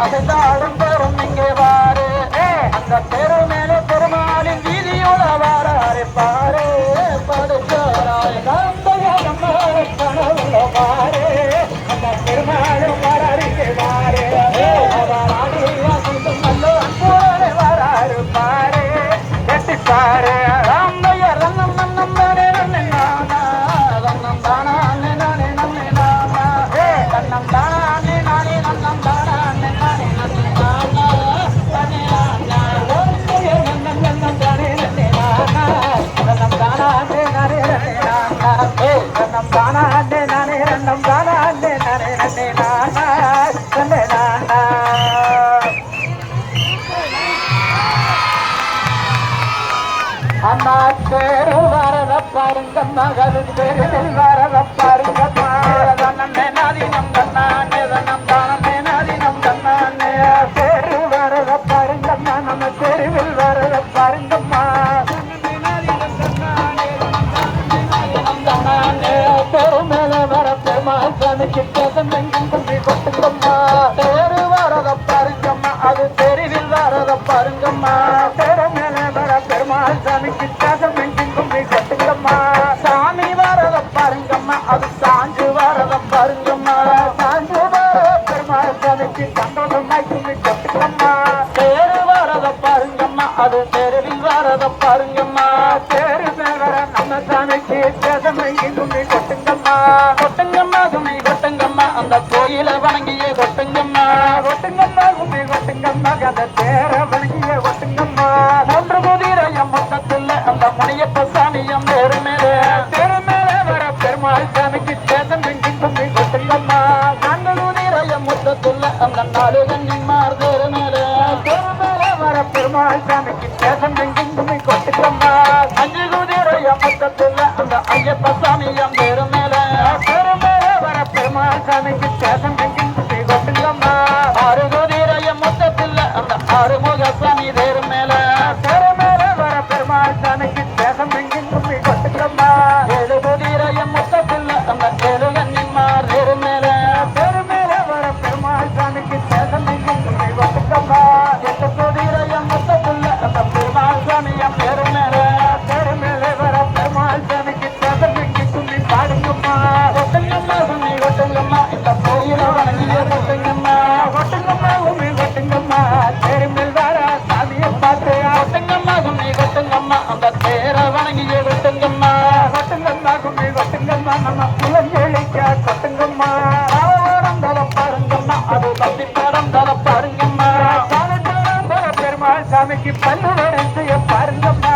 அசைந்தாடும் பெரும் இங்கே வாரு அந்த பெரு மேல பெருமாளின் வீதியோட வாராரு பாரு படுச்சோராய் கனவுல பாரு அந்த பெருமாளும் வராரு இங்கே வாரு வராரு பாரு கட்டி பாரு ராமைய ரன்னம் நன்னம் ரன்னம் தானா ரன்னம் தானா அம்மா பேரு வரத பாருங்க மகது பேரில் வரத பாருங்க நன்னே நாதினம் தன்னானே நம் தானே நாதினம் தன்னானே பேரு வரத பாருங்க நம்ம தெருவில் வரத பாருங்கம்மா பெரு மேல வர பெருமாளுக்கு எங்கும் கும்பி கொட்டுங்கம்மா பேரு வரத பாருங்கம்மா அது தெருவில் வரத பாருங்கம்மா பெரு மேல வர பெருமாள் சாமிக்கு தேசம் எங்கும் கும்பி கொட்டுங்கம்மா சாமி வரத பாருங்கம்மா அது சாஞ்சு வரத பாருங்கம்மா சாஞ்சு வர பெருமாள் சாமிக்கு சந்தோஷமாய் கும்பி கொட்டுங்கம்மா பேரு வரத பாருங்கம்மா அது தெருவில் வரத பாருங்கம்மா பேரு மேல நம்ம சாமிக்கு தேசம் எங்கும் கும்பி கொட்டுங்கம்மா கொட்டுங்கம்மா கும்மி கொட்டுங்கம்மா அந்த கோயில வணங்கிய கொட்டுங்கம்மா கொட்டுங்கம்மா கும்மி கொட்டுங்கம்மா அந்த தேர வணங்கிய கொட்டுங்கம்மா மூன்று குதிரையம் மொத்தத்தில் அந்த மணியப்ப சாமியம் தேரு மேலே வர பெருமாள் சாமிக்கு தேசம் எங்கும் கும்மி கொட்டுங்கம்மா நான்கு குதிரையம் மொத்தத்தில் அந்த நாலு கண்ணிமார் தேரு மேலே வர பெருமாள் சாமிக்கு தேசம் எங்கும் கும்மி கொட்டுங்கம்மா அஞ்சு குதிரையம் மொத்தத்தில் அந்த ஐயப்ப சாமியம் தேரு மேலே வர பெருமாள் சாமிக்கு தேசம் எங்கும் கும்மி கொட்டுங்கம்மா ஆறு குதிரையம் மொத்தத்தில் அந்த ஆறுமுக சாமி தேரு மேலே வர பெருமாள் சாமிக்கு தேசம் எங்கும் கும்மி கொட்டுங்கம்மா ஏழு குதிரையம் மொத்தத்தில் அந்த ஏழு கன்னிமார் தேரு மேலே வர பெருமாள் சாமிக்கு தேசம் எங்கும் கும்மி கொட்டுங்கம்மா எட்டு குதிரையம் மொத்தத்தில் அந்த பெருமாள் சாமியம் தேரு மேலே வர பெருமாள் சாமிக்கு தேசம் எங்கும் கும்மி பாடுங்கம்மா கொட்டுங்கம்மா கும்மி கொட்டுங்கம்மா இந்த கோயில வணங்கிய கொட்டுங்கம்மா கும்மி கொட்டுங்கம்மா தேரு மேல் வர சாமியை பார்த்து கொட்டுங்கம்மா கும்மி கொட்டுங்கம்மா அந்த தேர வணங்கிய கொட்டுங்கம்மா கும்மி கொட்டுங்கம்மா நம்ம குலஞ்செழிக்க கொட்டுங்கம்மா பாருங்கம்மா அது பத்தி படம் தர பாருங்கம்மா பெருமாள் சாமிக்கு பல்லு வரைய பாருங்கம்மா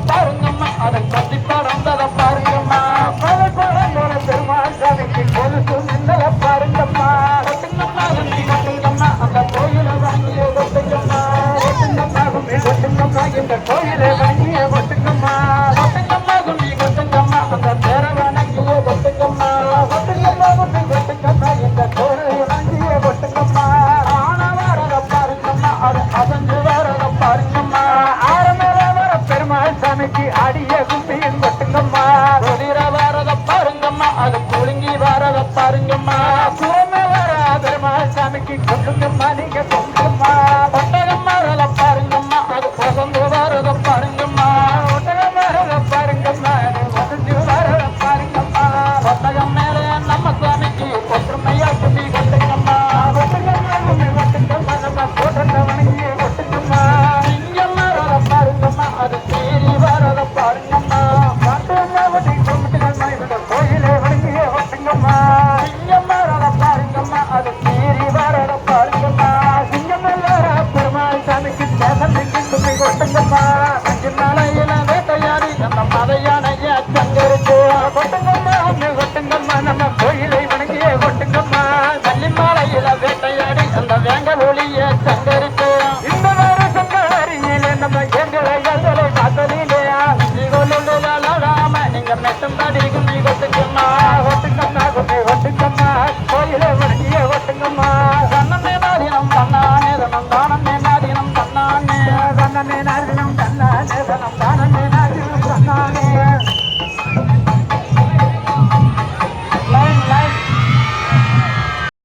பாருங்கம்மா அதை பத்தி படம் தர பாருங்கம்மா பெருமாள் சாமிக்கு கொலுசு நின்னல பாருங்கம்மா கொட்டுங்கம்மா கும்மி கொட்டுங்கம்மா அந்த கோயில வாங்கிய கொட்டுங்கம்மா கொட்டுங்கம்மா இந்த கோயில வாங்கிய கொட்டுங்கம்மா கும்மி கொட்டுங்கம்மா அந்த பேர வணங்கிய கொட்டுங்கம்மா கும்மி கொட்டுங்கம்மா இந்த கோயில வாங்கிய கொட்டுங்கம்மா ஆன வரத பாருங்கம்மா அது அசஞ்சு வரத பாருங்கம்மா நம்ம